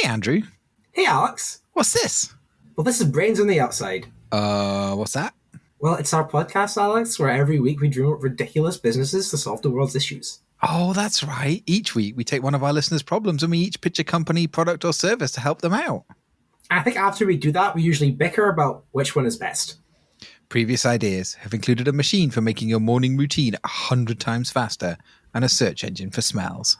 Andrew. Hey, Alex. What's this? Well, this is Brains on the Outside. What's that? Well, it's our podcast, Alex, where every week we dream up ridiculous businesses to solve the world's issues. Oh, that's right. Each week we take one of our listeners' problems and we each pitch a company, product, or service to help them out. I think after we do that, we usually bicker about which one is best. Previous ideas have included a machine for making your morning routine 100 times faster and a search engine for smells.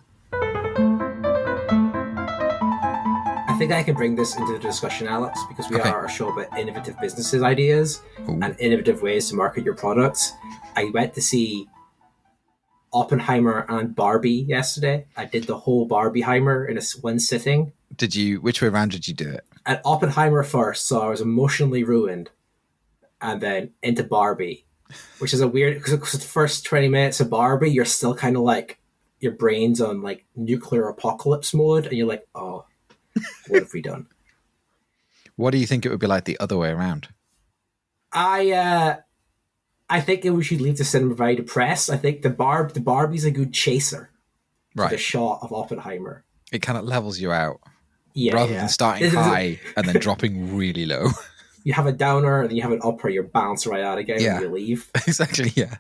I think I can bring this into the discussion, Alex, because we are a show about innovative businesses ideas and innovative ways to market your products. I went to see Oppenheimer and Barbie yesterday. I did the whole Barbieheimer in one sitting. Did you? Which way around did you do it? At Oppenheimer first, so I was emotionally ruined, and then into Barbie, which is a weird, because the first 20 minutes of Barbie, you're still kind of like, your brain's on like nuclear apocalypse mode, and you're like, oh, what have we done? What do you think it would be like the other way around? I think we should leave the cinema very depressed. I think the Barbie's a good chaser to the shot of Oppenheimer. It kind of levels you out. Yeah, rather than starting high and then dropping really low. You have a downer and then you have an upper, you bounce right out again when you leave. Exactly, yeah.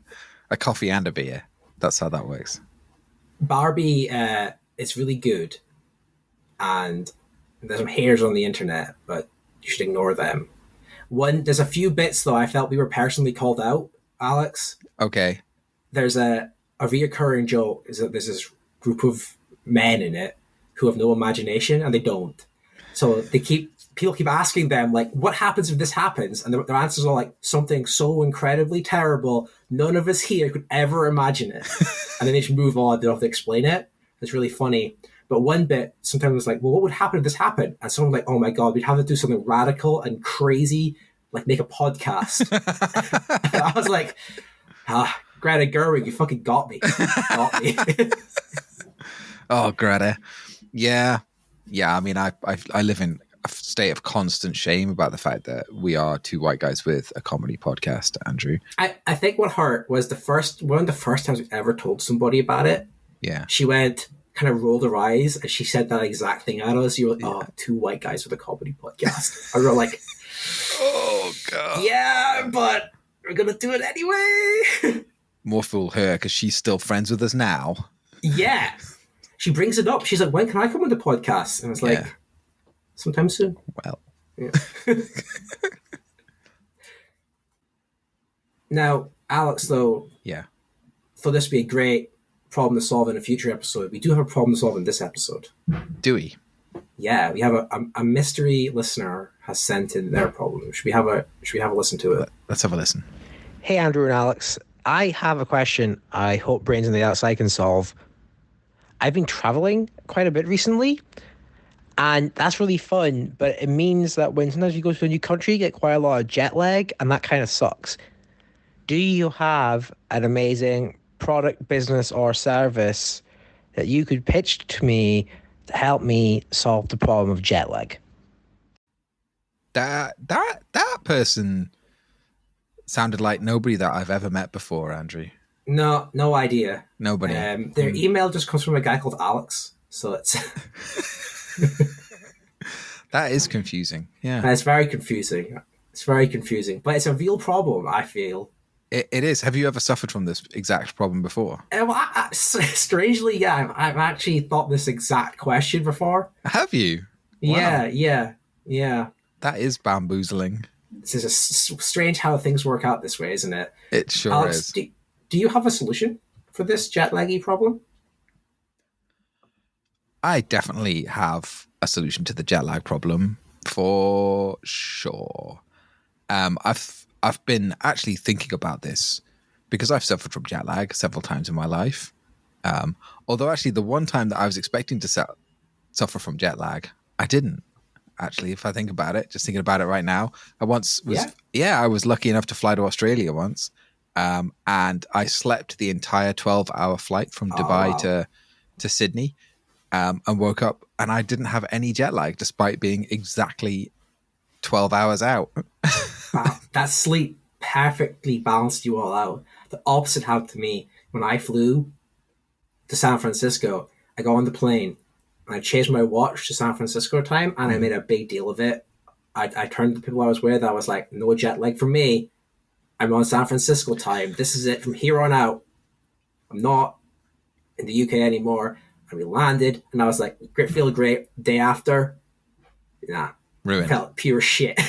A coffee and a beer. That's how that works. Barbie is really good. And there's some haters on the internet, but you should ignore them. There's a few bits, though, I felt we were personally called out, Alex. Okay. There's a reoccurring joke, is that there's this group of men in it who have no imagination, and they don't. So people keep asking them, like, what happens if this happens? And their answers are like, something so incredibly terrible, none of us here could ever imagine it. And then they just move on, they don't have to explain it. It's really funny. But one bit, sometimes it's like, well, what would happen if this happened? And someone's like, oh my God, we'd have to do something radical and crazy, like make a podcast. And I was like, Greta Gerwig, you fucking got me. Oh, Greta. Yeah. I mean, I live in a state of constant shame about the fact that we are two white guys with a comedy podcast, Andrew. I think what hurt was one of the first times we ever told somebody about it. Yeah. She kind of rolled her eyes and she said that exact thing at us. You were like, two white guys with a comedy podcast. And we were like, oh, God. Yeah, but we're going to do it anyway. More fool her because she's still friends with us now. Yeah. She brings it up. She's like, when can I come on the podcast? And I was like, sometime soon. Well. Yeah. Now, Alex, though, thought this would be a great problem to solve in a future episode. We do have a problem to solve in this episode. Do we? Yeah, we have a mystery listener has sent in their problem. Should we have a listen to it? Let's have a listen. Hey, Andrew and Alex. I have a question I hope Brains on the Outside can solve. I've been traveling quite a bit recently, and that's really fun, but it means that when sometimes you go to a new country, you get quite a lot of jet lag, and that kind of sucks. Do you have an amazing product, business, or service that you could pitch to me to help me solve the problem of jet lag? That person sounded like nobody that I've ever met before, Andrew. No idea. Nobody. Their email just comes from a guy called Alex, so it's that is confusing. Yeah, and it's very confusing. But it's a real problem, I feel. It is. Have you ever suffered from this exact problem before? Well, strangely, yeah. I've actually thought this exact question before. Have you? Wow. Yeah. That is bamboozling. This is strange how things work out this way, isn't it? It sure Alex, is. Do you have a solution for this jet laggy problem? I definitely have a solution to the jet lag problem for sure. I've been actually thinking about this because I've suffered from jet lag several times in my life. Although actually the one time that I was expecting to suffer from jet lag, I didn't. Actually, if I think about it, just thinking about it right now, I was lucky enough to fly to Australia once. And I slept the entire 12-hour flight from Dubai to Sydney and woke up and I didn't have any jet lag despite being exactly 12 hours out. Wow, that sleep perfectly balanced you all out. The opposite happened to me when I flew to San Francisco. I got on the plane and I changed my watch to San Francisco time, and I made a big deal of it. I turned to the people I was with. I was like, no jet lag for me. I'm on San Francisco time. This is it from here on out. I'm not in the UK anymore. And we landed, and I was like, great, feel great. Day after, nah, Ruined. felt pure shit.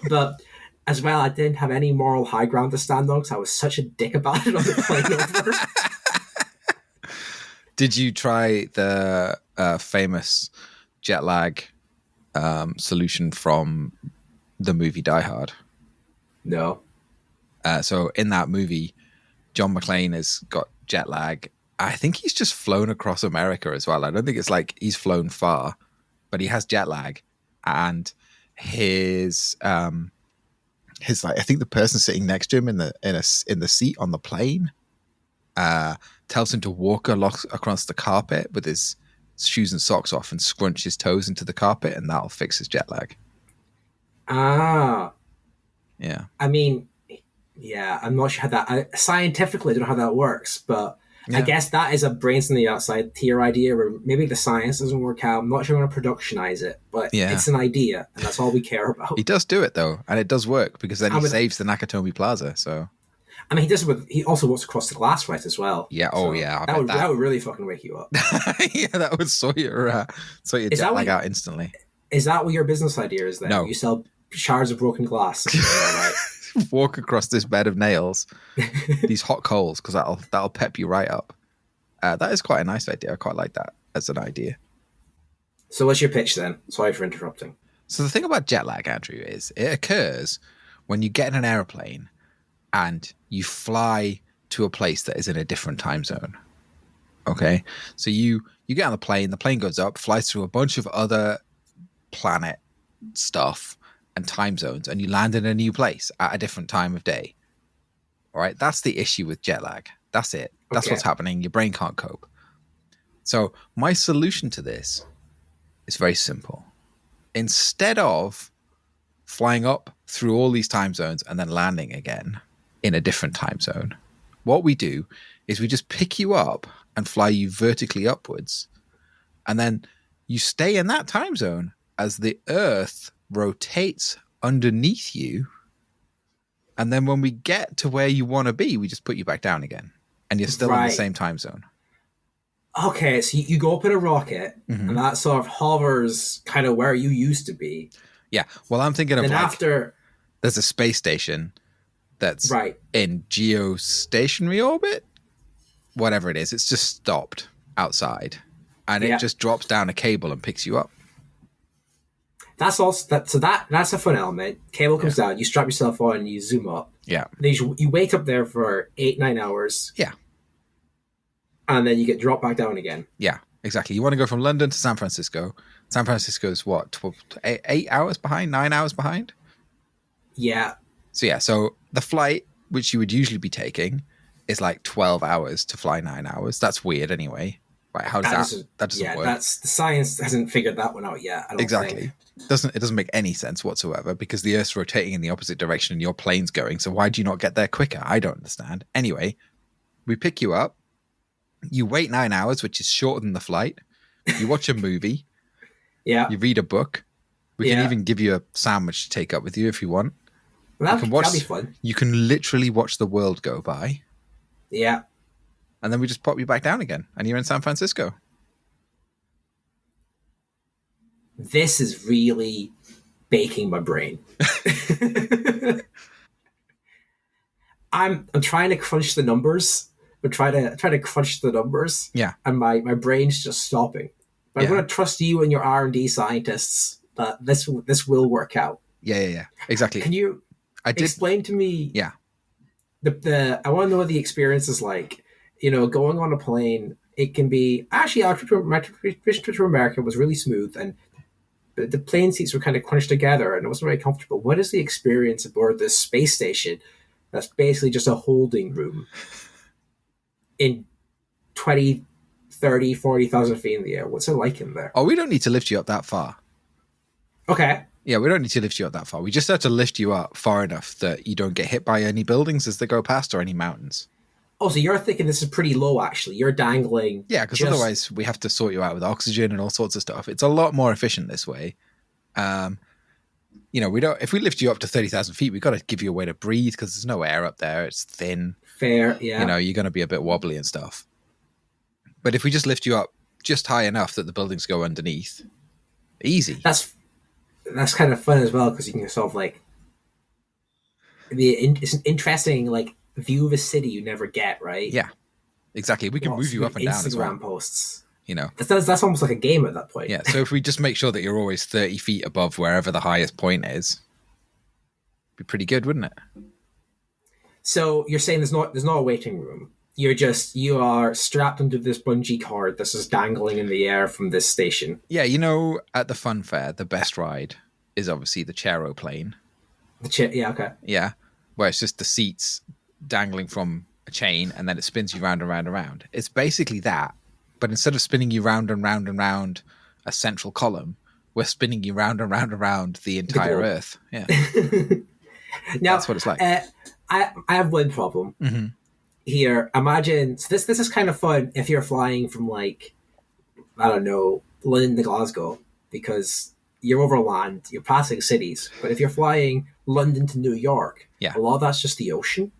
But as well, I didn't have any moral high ground to stand on because I was such a dick about it on the plane over. Did you try the famous jet lag solution from the movie Die Hard? No. So in that movie, John McClane has got jet lag. I think he's just flown across America as well. I don't think it's like he's flown far, but he has jet lag. And his like, I think the person sitting next to him in the seat on the plane tells him to walk across the carpet with his shoes and socks off and scrunch his toes into the carpet, and that'll fix his jet lag. Ah. Yeah. I mean, yeah, I'm not sure how that... scientifically, I don't know how that works, but I guess that is a brains on the outside tier idea where maybe the science doesn't work out. I'm not sure I'm going to productionize it, but it's an idea, and that's all we care about. He does do it, though, and it does work, because then he saves the Nakatomi Plaza, so... I mean, he also walks across the glass right as well. Yeah. So Oh, yeah. That would really fucking wake you up. Yeah, that would sort your jet lag out instantly. Is that what your business idea is then? No. You sell shards of broken glass. Walk across this bed of nails, these hot coals, because that'll pep you right up. That is quite a nice idea. I quite like that as an idea. So what's your pitch then? Sorry for interrupting. So the thing about jet lag, Andrew, is it occurs when you get in an aeroplane and you fly to a place that is in a different time zone. Okay? So you get on the plane goes up, flies through a bunch of other planet stuff and time zones, and you land in a new place at a different time of day. All right? That's the issue with jet lag. That's it. That's what's happening. Your brain can't cope. So my solution to this is very simple. Instead of flying up through all these time zones and then landing again in a different time zone, what we do is we just pick you up and fly you vertically upwards, and then you stay in that time zone as the Earth rotates underneath you, and then when we get to where you want to be, we just put you back down again, and you're still in the same time zone. Okay, so you go up in a rocket, and that sort of hovers kind of where you used to be. Yeah, well, I'm thinking of then after there's a space station that's in geostationary orbit, whatever it is. It's just stopped outside, and it just drops down a cable and picks you up. That's also that's a fun element. Cable comes down, you strap yourself on, you zoom up. Yeah. Then you wait up there for 8-9 hours. Yeah. And then you get dropped back down again. Yeah, exactly. You want to go from London to San Francisco. San Francisco's what, 8 hours behind, 9 hours behind? Yeah. So the flight, which you would usually be taking, is like 12 hours to fly 9 hours. That's weird anyway. Right? How does that doesn't work. The science hasn't figured that one out yet. I don't think. It doesn't make any sense whatsoever, because the Earth's rotating in the opposite direction and your plane's going. So why do you not get there quicker? I don't understand. Anyway, we pick you up. You wait 9 hours, which is shorter than the flight. You watch a movie. Yeah. You read a book. We can even give you a sandwich to take up with you if you want. Well, that'd be fun. You can literally watch the world go by. Yeah. And then we just pop you back down again, and you're in San Francisco. This is really baking my brain. I'm trying to crunch the numbers. I'm trying to crunch the numbers. Yeah. And my brain's just stopping. But I'm going to trust you and your R&D scientists that this will work out. Yeah. Exactly. Can you explain to me? Yeah. I want to know what the experience is like. You know, going on a plane, it can be... Actually, my trip to America was really smooth, and the plane seats were kind of crunched together, and it wasn't very comfortable. What is the experience aboard this space station that's basically just a holding room in 20, 30, 40,000 feet in the air? What's it like in there? Oh, we don't need to lift you up that far. Okay. Yeah, we don't need to lift you up that far. We just have to lift you up far enough that you don't get hit by any buildings as they go past or any mountains. Oh, so you're thinking this is pretty low, actually. You're dangling. Yeah, because otherwise we have to sort you out with oxygen and all sorts of stuff. It's a lot more efficient this way. We don't. If we lift you up to 30,000 feet, we've got to give you a way to breathe because there's no air up there. It's thin. Fair, yeah. You're going to be a bit wobbly and stuff. But if we just lift you up just high enough that the buildings go underneath, easy. That's kind of fun as well because you can sort of like it's an interesting like view of a city you never get, right? Yeah, exactly. We can move you up and down as well. Instagram posts. That's almost like a game at that point. Yeah. So if we just make sure that you're always 30 feet above wherever the highest point is, be pretty good, wouldn't it? So you're saying there's not a waiting room. You are strapped onto this bungee cord that's just dangling in the air from this station. Yeah, at the fun fair, the best ride is obviously the chair-o-plane. Yeah, okay. Yeah, where it's just the seats dangling from a chain and then it spins you round and round and round. It's basically that, but instead of spinning you round and round and round a central column, we're spinning you round and round and round the entire Earth. Yeah. Now, that's what it's like. I have one problem. Mm-hmm. Here, imagine this is kind of fun if you're flying from like I don't know London to Glasgow because you're over land, you're passing cities. But if you're flying London to New York, a lot of that's just the ocean.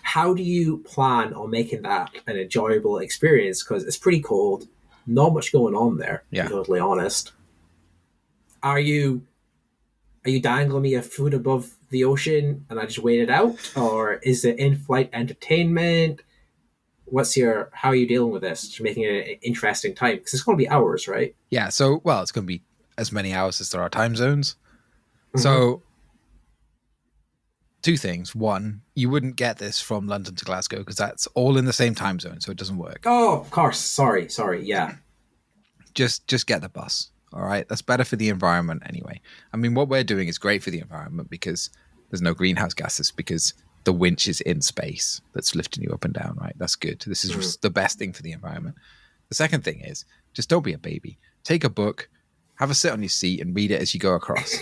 How do you plan on making that an enjoyable experience? Because it's pretty cold, not much going on there. To be totally honest. Are you dangling me a foot above the ocean and I just wait it out, or is it in-flight entertainment? How are you dealing with this? Just making it an interesting time because it's going to be hours, right? Yeah. So, it's going to be as many hours as there are time zones. Mm-hmm. So, two things. One, you wouldn't get this from London to Glasgow because that's all in the same time zone, so it doesn't work. Oh, of course. Sorry. Yeah. Just get the bus. All right, that's better for the environment anyway. I mean, what we're doing is great for the environment because there's no greenhouse gases because the winch is in space that's lifting you up and down, right? That's good. This is the best thing for the environment. The second thing is just don't be a baby. Take a book, have a sit on your seat and read it as you go across.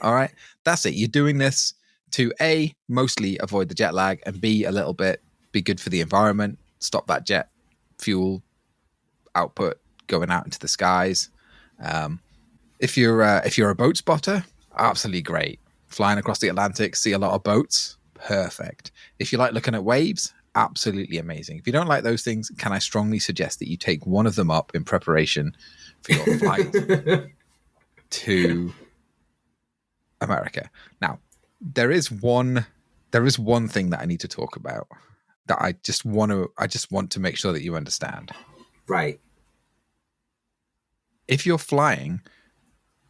All right, that's it. You're doing this to A, mostly avoid the jet lag, and B, a little bit be good for the environment, stop that jet fuel output going out into the skies. If you're a boat spotter, absolutely great. Flying across the Atlantic, see a lot of boats, perfect. If you like looking at waves, absolutely amazing. If you don't like those things, can I strongly suggest that you take one of them up in preparation for your flight to America. Now, there is one thing that I need to talk about that I just want to make sure that you understand. Right. If you're flying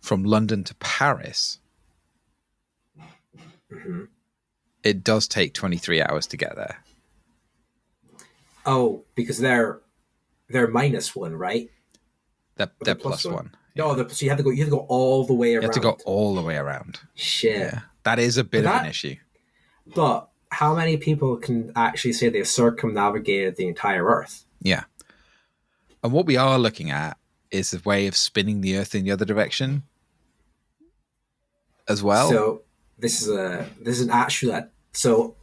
from London to Paris, it does take 23 hours to get there. Oh, because they're -1, right? They're plus one. No, so you have to go all the way around. You have to go all the way around. Shit. Yeah, that is a bit of an issue. But how many people can actually say they've circumnavigated the entire Earth? Yeah. And what we are looking at is a way of spinning the Earth in the other direction as well. So this is an actual. So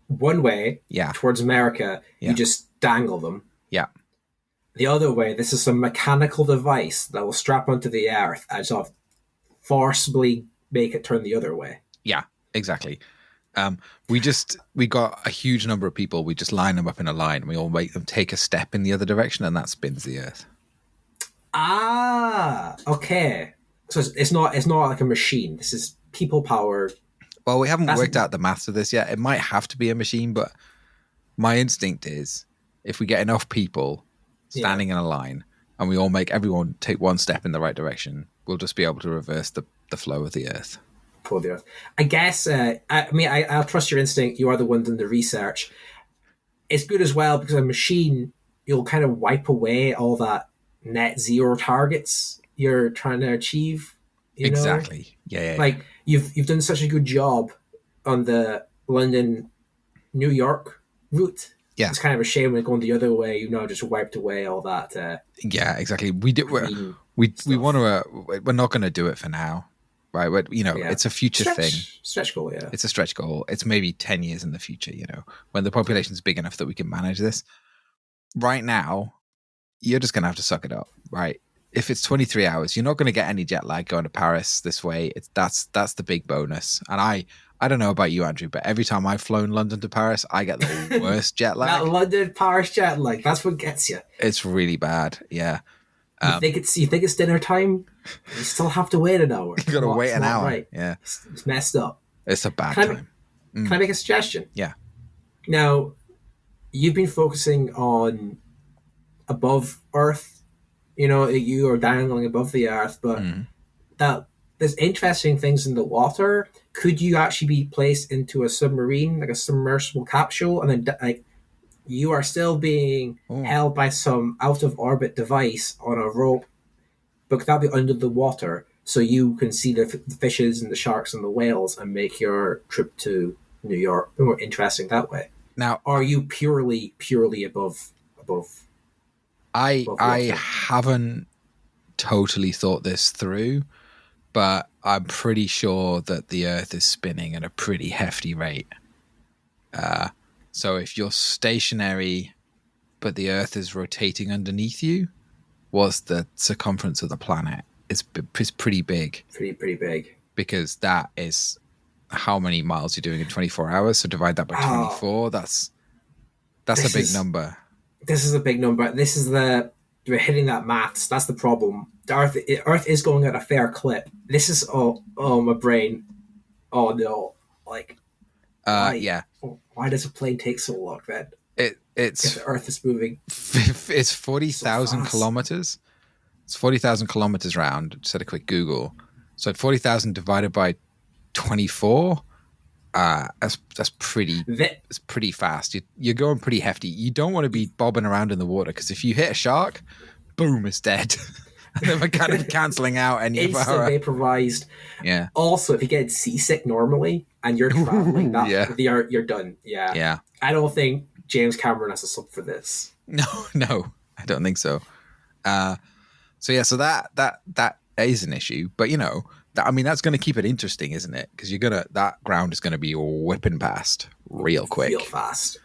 one way, towards America, you just dangle them. Yeah. The other way, this is a mechanical device that will strap onto the Earth and sort of forcibly make it turn the other way. Yeah, exactly. We got a huge number of people. We just line them up in a line and we all make them take a step in the other direction, and that spins the Earth. Ah, okay. So it's not like a machine. This is people powered. Well, we haven't worked out the maths of this yet. It might have to be a machine, but my instinct is if we get enough people standing in a line and we all make everyone take one step in the right direction, we'll just be able to reverse the flow of the Earth. For the Earth. I guess, I'll trust your instinct. You are the one doing the research. It's good as well because a machine, you'll kind of wipe away all that net zero targets you're trying to achieve. Exactly. Yeah. Like you've done such a good job on the London, New York route. Yeah. It's kind of a shame when going the other way, just wiped away all that. Yeah, exactly. We want to. We're not going to do it for now. right? But, it's a future thing. Stretch goal, yeah. It's a stretch goal. It's maybe 10 years in the future, when the population's big enough that we can manage this. Right now, you're just going to have to suck it up, right? If it's 23 hours, you're not going to get any jet lag going to Paris this way. That's the big bonus. And I don't know about you, Andrew, but every time I've flown London to Paris, I get the worst jet lag. That London-Paris jet lag, that's what gets you. It's really bad, yeah. You think it's dinner time? You still have to wait an hour. You got to wait an hour. Right. Yeah. It's messed up. It's a bad time. Can I make a suggestion? Yeah. Now, you've been focusing on above Earth. You are dangling above the Earth, but that there's interesting things in the water. Could you actually be placed into a submarine, like a submersible capsule, and then you are still being held by some out of orbit device on a rope, but that'll be under the water, so you can see the fishes and the sharks and the whales and make your trip to New York more interesting that way. Now, are you purely above? I haven't totally thought this through, but I'm pretty sure that the Earth is spinning at a pretty hefty rate. So if you're stationary, but the Earth is rotating underneath you, the circumference of the planet is pretty big. Pretty big. Because that is how many miles you're doing in 24 hours. So divide that by 24. That's a big number. This is a big number. We're hitting that maths. That's the problem. The Earth is going at a fair clip. This is my brain. Oh no! Why does a plane take so long then? It's if the Earth is moving. It's 40,000 kilometers. It's 40,000 kilometers round. Just had a quick Google. So 40,000 divided by 24. That's pretty. It's pretty fast. You're going pretty hefty. You don't want to be bobbing around in the water because if you hit a shark, boom, it's dead. And then we're kind of canceling out any of our vaporized. Yeah. Also, if you get seasick normally and you're traveling, you're done. Yeah. Yeah. I don't think James Cameron has a sub for this. No, I don't think so. So that is an issue, but that's going to keep it interesting, isn't it? Because that ground is going to be whipping past real quick, real fast.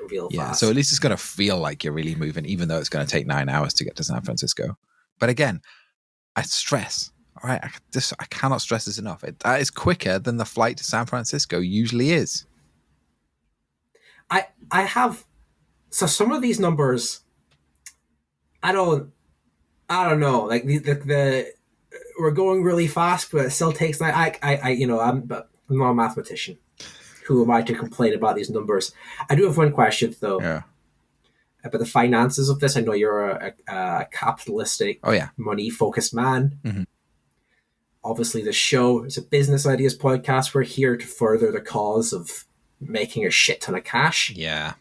So at least it's going to feel like you're really moving, even though it's going to take 9 hours to get to San Francisco. But again, I stress. All right, I cannot stress this enough. That is quicker than the flight to San Francisco usually is. I have some of these numbers. I don't know. Like the we're going really fast, but it still takes. I'm not a mathematician. Who am I to complain about these numbers? I do have one question though. Yeah. About the finances of this. I know you're a capitalistic, money-focused man. Mm-hmm. Obviously, the show is a business ideas podcast. We're here to further the cause of making a shit ton of cash. Yeah.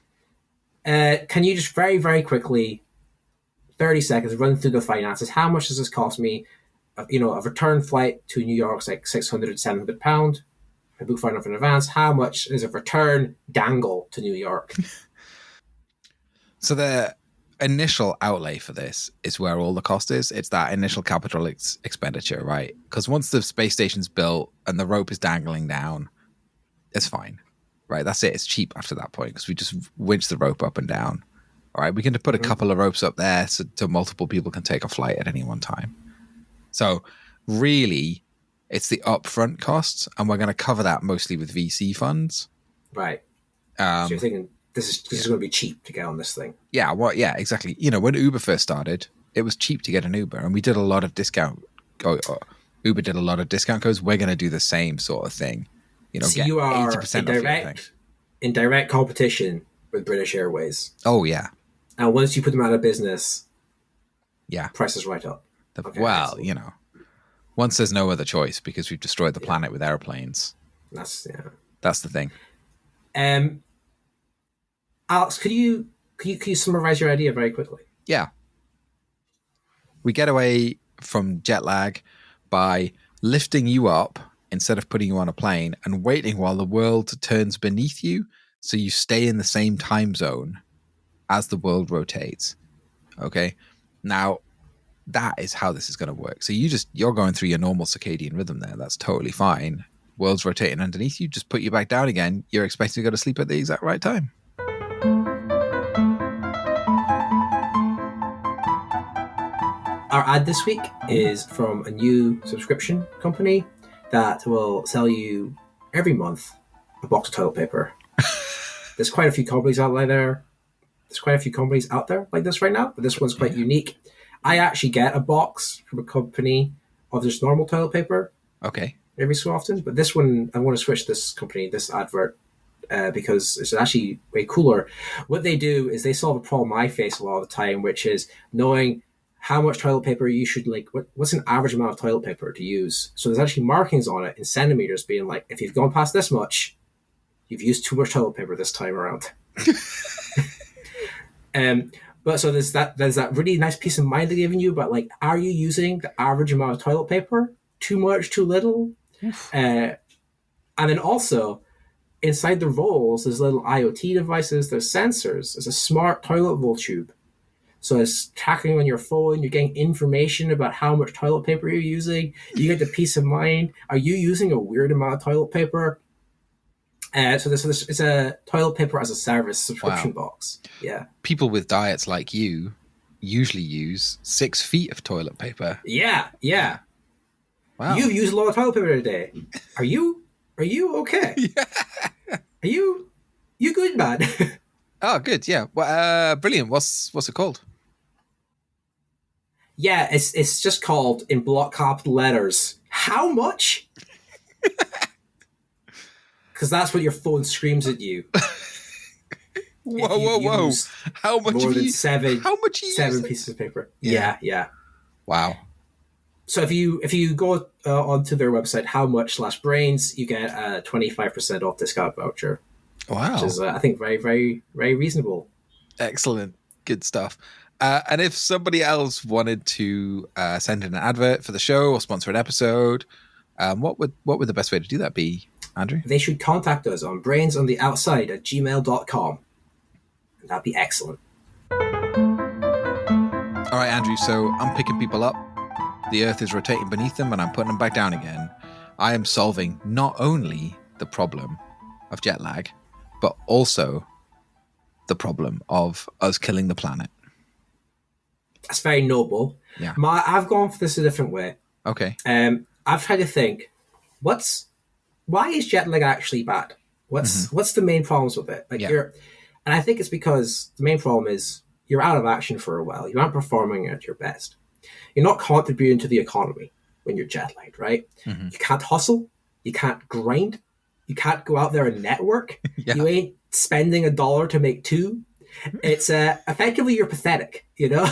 Can you just very, very quickly, 30 seconds, run through the finances? How much does this cost me? A return flight to New York's like £600, £700. I book far enough in advance. How much is a return dangle to New York? So the initial outlay for this is where all the cost is. It's that initial capital expenditure, right? Because once the space station's built and the rope is dangling down, it's fine, right? That's it. It's cheap after that point because we just winch the rope up and down. All right, we can put a couple of ropes up there so multiple people can take a flight at any one time. So really, it's the upfront costs, and we're going to cover that mostly with VC funds. Right. So you're thinking this is going to be cheap to get on this thing. Yeah. Well, yeah, exactly. When Uber first started, it was cheap to get an Uber, and we did a lot of discount. Uber did a lot of discount codes. We're going to do the same sort of thing. So you are in direct competition with British Airways. Oh yeah. And once you put them out of business, yeah, prices right up. Once there's no other choice because we've destroyed the planet with airplanes. That's the thing. Alex, could you summarize your idea very quickly? Yeah. We get away from jet lag by lifting you up instead of putting you on a plane and waiting while the world turns beneath you so you stay in the same time zone as the world rotates. Okay? Now, that is how this is going to work. So you're going through your normal circadian rhythm there. That's totally fine. World's rotating underneath you. Just put you back down again. You're expecting to go to sleep at the exact right time. Our ad this week is from a new subscription company that will sell you every month a box of toilet paper. There's quite a few companies out there. There's quite a few companies out there like this right now, but this one's quite unique. I actually get a box from a company of just normal toilet paper. Okay. Every so often, but this one, I want to switch this company, this advert, because it's actually way cooler. What they do is they solve a problem I face a lot of the time, which is knowing how much toilet paper you should, like, what's an average amount of toilet paper to use. So there's actually markings on it in centimeters being like, if you've gone past this much, you've used too much toilet paper this time around. But so there's that really nice peace of mind they're giving you, but like, are you using the average amount of toilet paper? Too much, too little? And then also, inside the rolls, there's little IoT devices, there's sensors, there's a smart toilet bowl tube. So it's tracking on your phone, you're getting information about how much toilet paper you're using, you get the peace of mind. Are you using a weird amount of toilet paper? So this it's a toilet paper as a service subscription box. Yeah. People with diets like you usually use 6 feet of toilet paper. Yeah. Wow. You've used a lot of toilet paper today. Are you okay? Yeah. Are you good, man? Oh, good. Yeah. Well, brilliant. What's it called? Yeah, it's just called in block capital letters. How much? Because that's what your phone screams at you. Whoa! How much? More than seven. How much? Seven pieces of paper. Yeah. Wow. So if you go onto their website, howmuch/brains, you get a 25% off discount voucher. Wow. Which is, I think, very, very, very reasonable. Excellent. Good stuff. And if somebody else wanted to send in an advert for the show or sponsor an episode, what would the best way to do that be, Andrew? They should contact us on brainsontheoutside@gmail.com. That'd be excellent. All right, Andrew. So I'm picking people up. The earth is rotating beneath them and I'm putting them back down again. I am solving not only the problem of jet lag, but also the problem of us killing the planet. That's very noble. Yeah. I've gone for this a different way. Okay. I've tried to think, why is jet lag actually bad? What's the main problems with it? And I think it's because the main problem is you're out of action for a while. You aren't performing at your best. You're not contributing to the economy when you're jet lagged, right? Mm-hmm. You can't hustle. You can't grind. You can't go out there and network. Yeah. You ain't spending $1 to make $2. It's effectively you're pathetic, you know?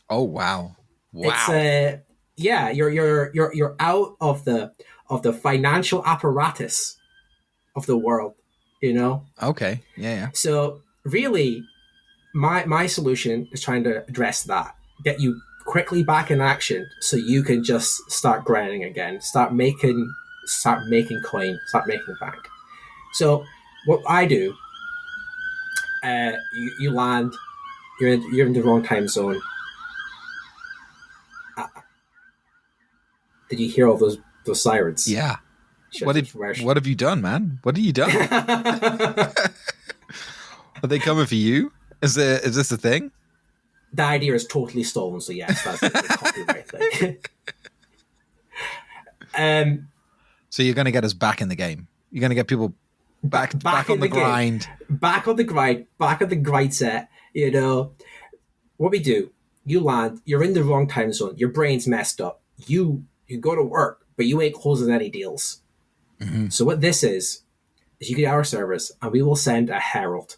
Oh wow. It's you're out of the financial apparatus of the world, you know? Okay. Yeah. So really my solution is trying to address that. Get you quickly back in action so you can just start grinding again, start making coin, start making bank. So what I do, you land, you're in the wrong time zone. Did you hear all those sirens? Yeah. What have you done, man? What have you done? Are they coming for you? Is this a thing? The idea is totally stolen, so yes, that's the copyright thing. So you're going to get us back in the game. You're going to get people back on the grind. Back on the grind set. You know, what we do, you land, you're in the wrong time zone, your brain's messed up. You go to work, but you ain't closing any deals. Mm-hmm. So what this is you get our service and we will send a herald,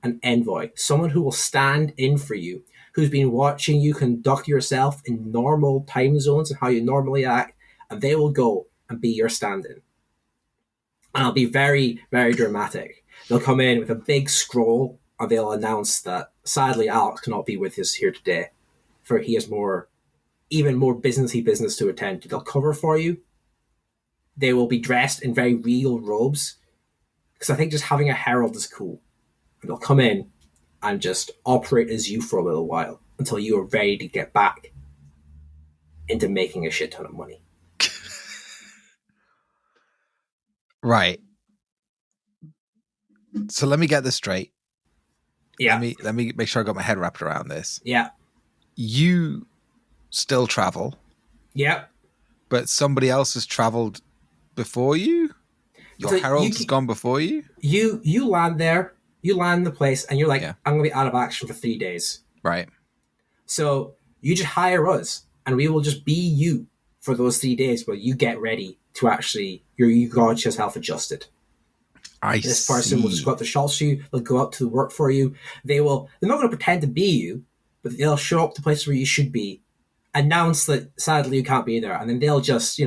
an envoy, someone who will stand in for you, who's been watching you conduct yourself in normal time zones and how you normally act, and they will go and be your stand-in. And it'll be very, very dramatic. They'll come in with a big scroll and they'll announce that, sadly, Alex cannot be with us here today, for he has even more businessy business to attend to. They'll cover for you. They will be dressed in very real robes, because I think just having a herald is cool. And they'll come in and just operate as you for a little while until you are ready to get back. into making a shit ton of money. Right. So let me get this straight. Yeah. Let me make sure I got my head wrapped around this. Yeah. You still travel, Yeah. but somebody else has traveled before you? Your So herald has gone before you? You land there, you land in the place, and you're like, Yeah. I'm going to be out of action for 3 days. Right. So you just hire us, and we will just be you for those 3 days where you get ready to actually, you got yourself adjusted. This person will just go out to shots for you. They'll go out to the work for you. They're not going to pretend to be you, but they'll show up to places where you should be, announce that sadly you can't be there, and then they'll just,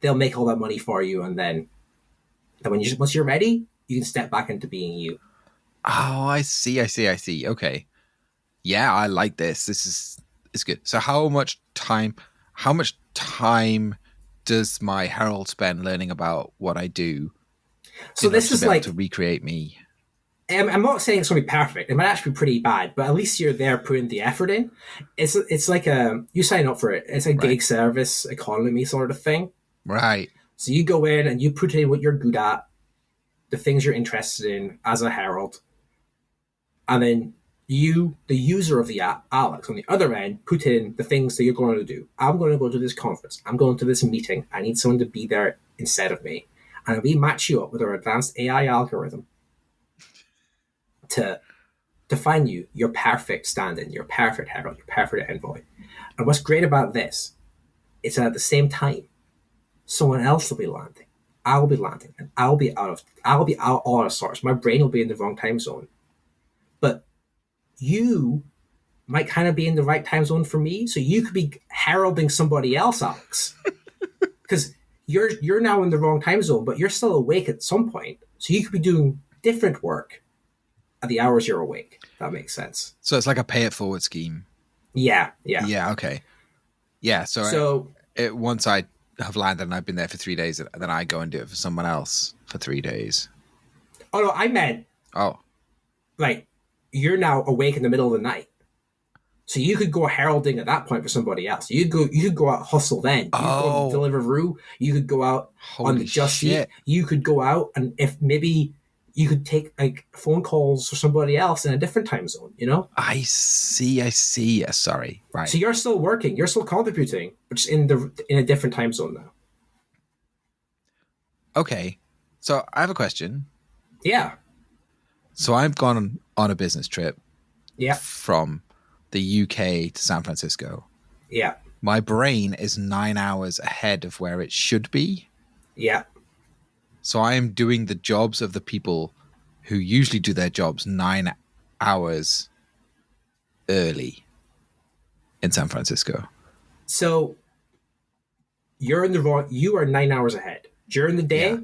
they'll make all that money for you, and then once you're ready, you can step back into being you. Oh, I see. Okay. Yeah, I like this. This is good. So how much time does my herald spend learning about what I do? So this is like to recreate me. I'm not saying it's going to be perfect. It might actually be pretty bad, but at least you're there putting the effort in. It's like you sign up for it. It's a gig service economy sort of thing. Right. So you go in and you put in what you're good at, the things you're interested in as a herald, and then you, the user of the app, Alex, on the other end, put in the things that you're going to do. I'm going to go to this conference. I'm going to this meeting. I need someone to be there instead of me. And we match you up with our advanced AI algorithm to find you your perfect stand-in, your perfect herald, your perfect envoy. And what's great about this is that at the same time, someone else will be landing. I'll be landing, and I'll be out all out of sorts. My brain will be in the wrong time zone. But you might kind of be in the right time zone for me, so you could be heralding somebody else, Alex. Because you're now in the wrong time zone, but you're still awake at some point. So you could be doing different work at the hours you're awake. That makes sense. So it's like a pay it forward scheme. Yeah. Yeah, okay. Yeah, so once I have landed and I've been there for 3 days, and then I go and do it for someone else for 3 days. Oh, no, I meant... Oh. Like, you're now awake in the middle of the night. So you could go heralding at that point for somebody else. You could go out hustle then. You could go on Deliveroo. You could go out on the Just Eat. You could go out, and if maybe you could take like phone calls for somebody else in a different time zone, I see. Sorry. Right. So you're still working. You're still contributing, but just in a different time zone now. Okay. So I have a question. Yeah. So I've gone on a business trip. Yeah. From the UK to San Francisco. Yeah. My brain is 9 hours ahead of where it should be. Yeah. So I am doing the jobs of the people who usually do their jobs 9 hours early in San Francisco. So you are 9 hours ahead. During the day,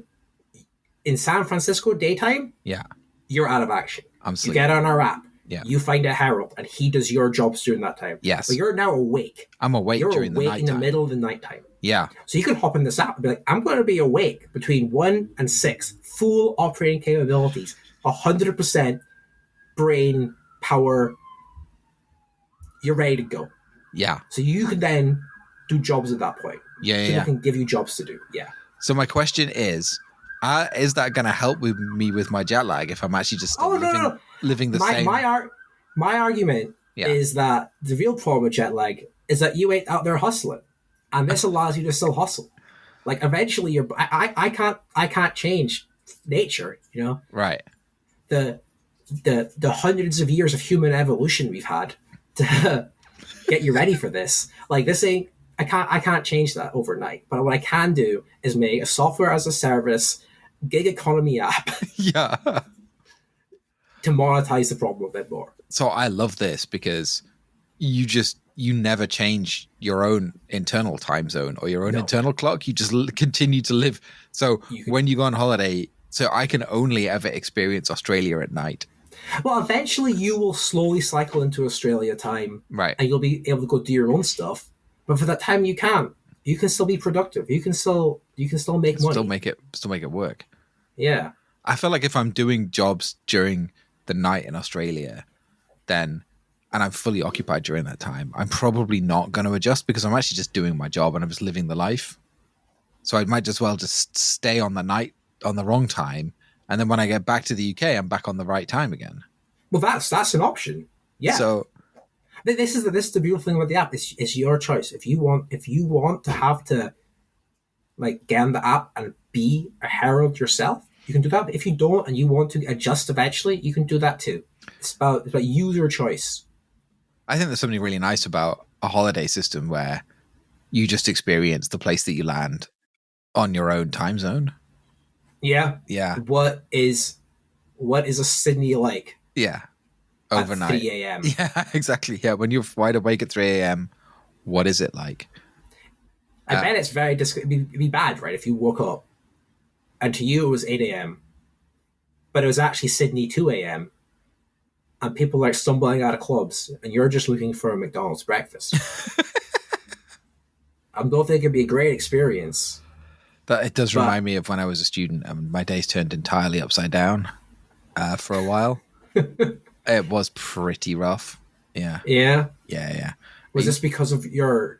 in San Francisco daytime, you're out of action. I'm sleeping. You get on our app. Yeah. You find a herald, and he does your jobs during that time. Yes. But you're now awake. I'm awake during the nighttime. You're awake in the middle of the nighttime. Yeah. So you can hop in this app and be like, I'm going to be awake between 1 and 6. Full operating capabilities. 100% brain power. You're ready to go. Yeah. So you can then do jobs at that point. Yeah. People can give you jobs to do. Yeah. So my question is that going to help me with my jet lag if I'm actually just living the same? My argument is that the real problem with jet lag is that you ain't out there hustling, and this allows you to still hustle. Like eventually, I can't change nature. Right. The hundreds of years of human evolution we've had to get you ready for this. Like this ain't. I can't change that overnight. But what I can do is make a software as a service gig economy app. Yeah. To monetize the problem a bit more. So I love this because you never change your own internal time zone or your own internal clock. You just continue to live. So when you go on holiday, so I can only ever experience Australia at night. Well, eventually you will slowly cycle into Australia time. Right. And you'll be able to go do your own stuff. But for that time you can't. You can still be productive. You can still make money. Still make it work. Yeah. I feel like if I'm doing jobs during the night in Australia, then and I'm fully occupied during that time, I'm probably not going to adjust because I'm actually just doing my job and I'm just living the life. So I might as well just stay on the night on the wrong time, and then when I get back to the UK, I'm back on the right time again. Well, that's an option. Yeah. So this is the beautiful thing about the app. It's your choice. If you want to have to like get on the app and be a herald yourself, you can do that. But if you don't and you want to adjust eventually, you can do that too. It's about user choice. I think there's something really nice about a holiday system where you just experience the place that you land on your own time zone. Yeah. Yeah. What is a Sydney like? Yeah. Overnight. At 3 a.m. Yeah, exactly. Yeah. When you're wide awake at 3 a.m., what is it like? I bet it's very it'd be bad, right? If you woke up and to you it was 8 a.m., but it was actually Sydney 2 a.m. and people like stumbling out of clubs and you're just looking for a McDonald's breakfast. I don't think it'd be a great experience. But it does remind me of when I was a student and my days turned entirely upside down for a while. It was pretty rough. Yeah. Yeah. Yeah. Was this because of your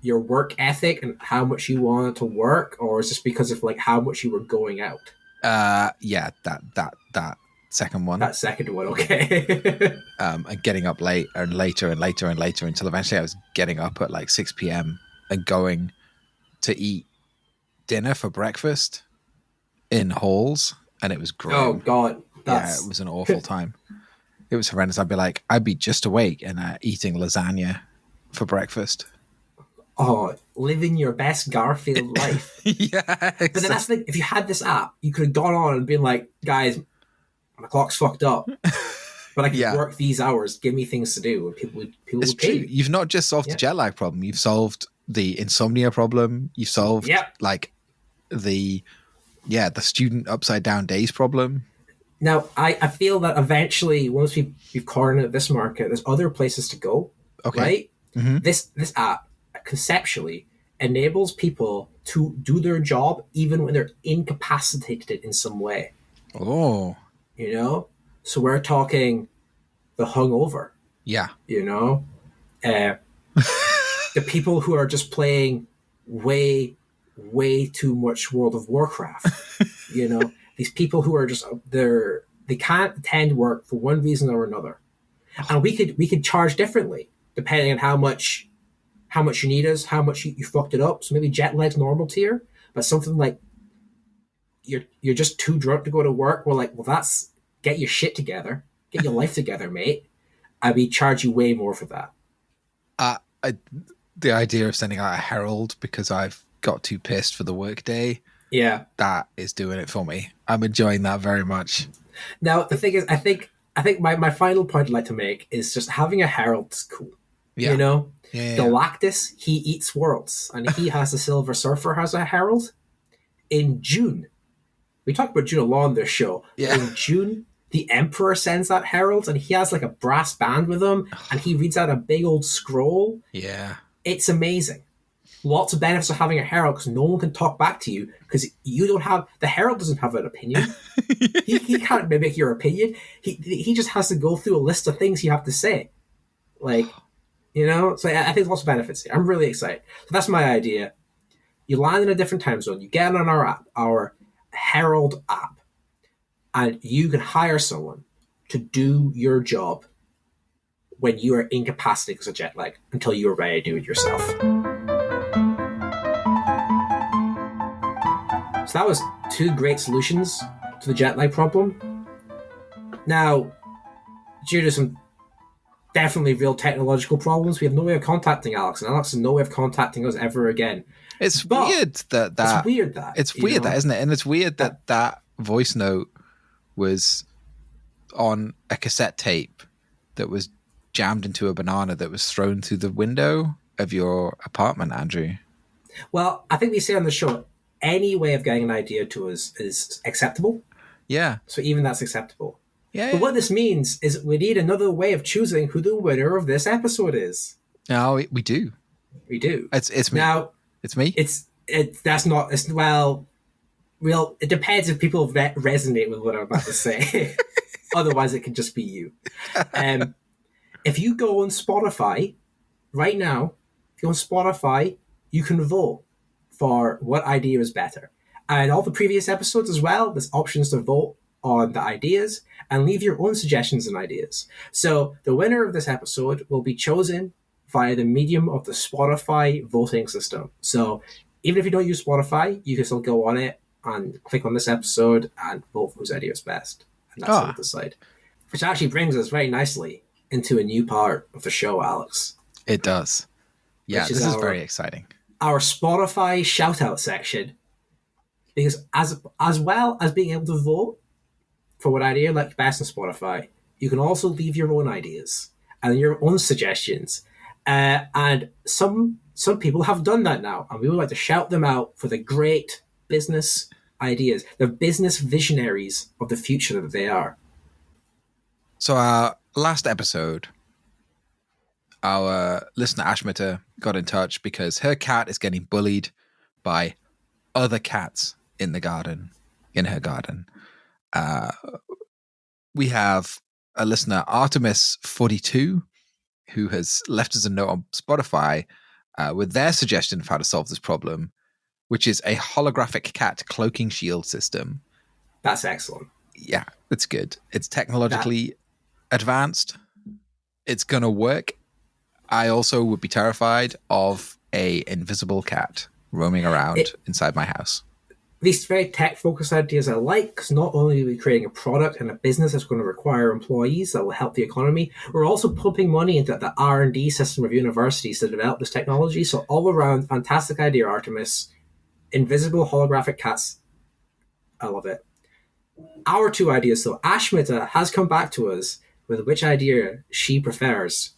work ethic and how much you wanted to work, or is this because of like how much you were going out? Yeah, that second one. That second one, okay. And getting up late and later and later and later until eventually I was getting up at like 6 p.m. and going to eat dinner for breakfast in halls, and it was great. Oh God, yeah, it was an awful time. It was horrendous. I'd be just awake and eating lasagna for breakfast. Oh, living your best Garfield life. Yeah, exactly. But then that's the thing. If you had this app, you could have gone on and been like, guys, my clock's fucked up, but I can work these hours. Give me things to do, and people it's would pay true. You've not just solved the jet lag problem. You've solved the insomnia problem. You've solved like the student upside down days problem. Now, I feel that eventually, once we've cornered this market, there's other places to go. Okay. Right? Mm-hmm. This app conceptually enables people to do their job even when they're incapacitated in some way. Oh. You know? So we're talking the hungover. Yeah. You know? The people who are just playing way, way too much World of Warcraft. You know? These people who are just they can't attend work for one reason or another, and we could charge differently depending on how much you need us, how much you fucked it up. So maybe jet lag's normal tier, but something like you're just too drunk to go to work. We're like, well, that's get your shit together, get your life together, mate. And we charge you way more for that. The idea of sending out a herald because I've got too pissed for the workday. Yeah, that is doing it for me. I'm enjoying that very much. Now, the thing is, I think my final point I'd like to make is just having a herald is cool. Yeah. You know? Yeah. Galactus, he eats worlds, and he has the Silver Surfer has a herald. In June, we talked about June a lot on this show. Yeah. In June, the Emperor sends that herald, and he has like a brass band with him, and he reads out a big old scroll. Yeah. It's amazing. Lots of benefits of having a herald because no one can talk back to you because the herald doesn't have an opinion. he can't mimic your opinion. He just has to go through a list of things you have to say. Like, you know, so I think there's lots of benefits here. I'm really excited. So that's my idea. You land in a different time zone. You get on our app, our Herald app, and you can hire someone to do your job when you are incapacitated because of jet lag until you are ready to do it yourself. So that was 2 great solutions to the jet lag problem. Now, due to some definitely real technological problems, we have no way of contacting Alex, and Alex has no way of contacting us ever again. It's weird that it's weird that it's weird that, isn't it? And it's weird that voice note was on a cassette tape that was jammed into a banana that was thrown through the window of your apartment, Andrew. Well, I think we say on the show, any way of getting an idea to us is acceptable. Yeah. So even that's acceptable. Yeah. But what this means is we need another way of choosing who the winner of this episode is. No, we do. We do. It's me. Now, it's me. That's not. Real. It depends if people resonate with what I'm about to say. Otherwise, it can just be you. If you go on Spotify right now, if you're on Spotify, you can vote for what idea is better. And all the previous episodes as well, there's options to vote on the ideas and leave your own suggestions and ideas. So the winner of this episode will be chosen via the medium of the Spotify voting system. So even if you don't use Spotify, you can still go on it and click on this episode and vote for whose idea is best. And that's how we'll decide. Which actually brings us very nicely into a new part of the show, Alex. It does. Yeah, this is very exciting. Our Spotify shout-out section. Because as well as being able to vote for what idea you like best on Spotify, you can also leave your own ideas and your own suggestions. And some people have done that now, and we would like to shout them out for the great business ideas, the business visionaries of the future that they are. So our last episode, our listener Ashmita got in touch because her cat is getting bullied by other cats in her garden. We have a listener, Artemis42, who has left us a note on Spotify with their suggestion of how to solve this problem, which is a holographic cat cloaking shield system. That's excellent. Yeah, it's good. It's technologically advanced. It's going to work. I also would be terrified of a invisible cat roaming around inside my house. These very tech-focused ideas I like, because not only are we creating a product and a business that's going to require employees that will help the economy, we're also pumping money into the R&D system of universities to develop this technology. So all around, fantastic idea, Artemis. Invisible holographic cats. I love it. Our two ideas, though. Ashmita has come back to us with which idea she prefers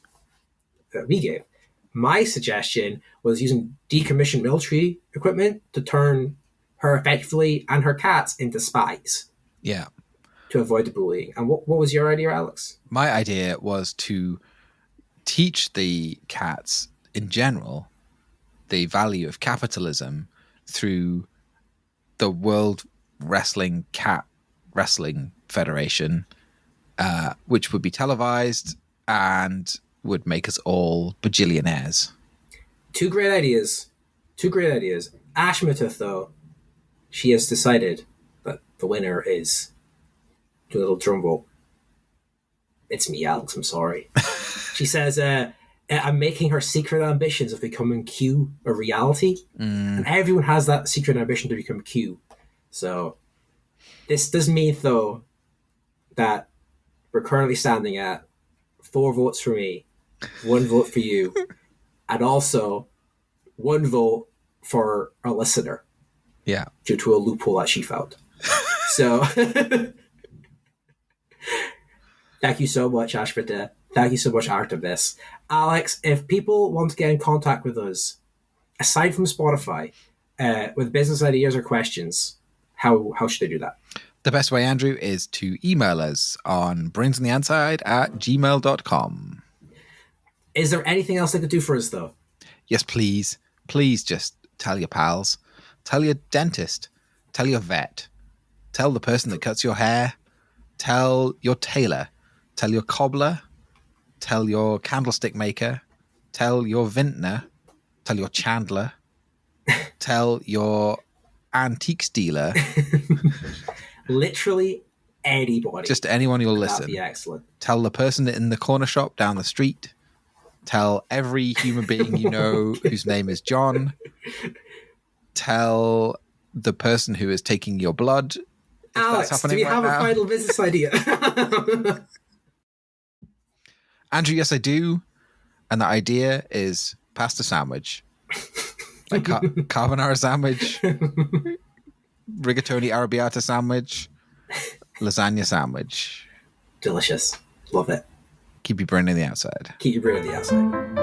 that we gave. My suggestion was using decommissioned military equipment to turn her effectively and her cats into spies. Yeah. To avoid the bullying. And what was your idea, Alex? My idea was to teach the cats in general the value of capitalism through the World Wrestling Cat Wrestling Federation, which would be televised and would make us all bajillionaires. Two great ideas. Ashmita, though, she has decided that the winner is, do a little drum roll. It's me, Alex, I'm sorry. She says, I'm making her secret ambitions of becoming Q a reality. And everyone has that secret ambition to become Q. So this does mean, though, that we're currently standing at 4 votes for me, 1 vote for you, and also 1 vote for a listener. Yeah. Due to a loophole that she found. So thank you so much, Ashmita. Thank you so much, Artemis. Alex, if people want to get in contact with us, aside from Spotify, with business ideas or questions, how should they do that? The best way, Andrew, is to email us on brainsontheoutside@gmail.com. Is there anything else they could do for us, though? Yes, please. Please just tell your pals. Tell your dentist. Tell your vet. Tell the person that cuts your hair. Tell your tailor. Tell your cobbler. Tell your candlestick maker. Tell your vintner. Tell your chandler. Tell your antiques dealer. Literally anybody. Just anyone who'll listen. That'd be excellent. Tell the person in the corner shop down the street. Tell every human being you know whose name is John. Tell the person who is taking your blood. Alex, do we have a final business idea? Andrew, yes, I do. And the idea is pasta sandwich. Like carbonara sandwich, rigatoni arrabbiata sandwich, lasagna sandwich. Delicious. Love it. Keep your brain on the outside. Keep your brain on the outside.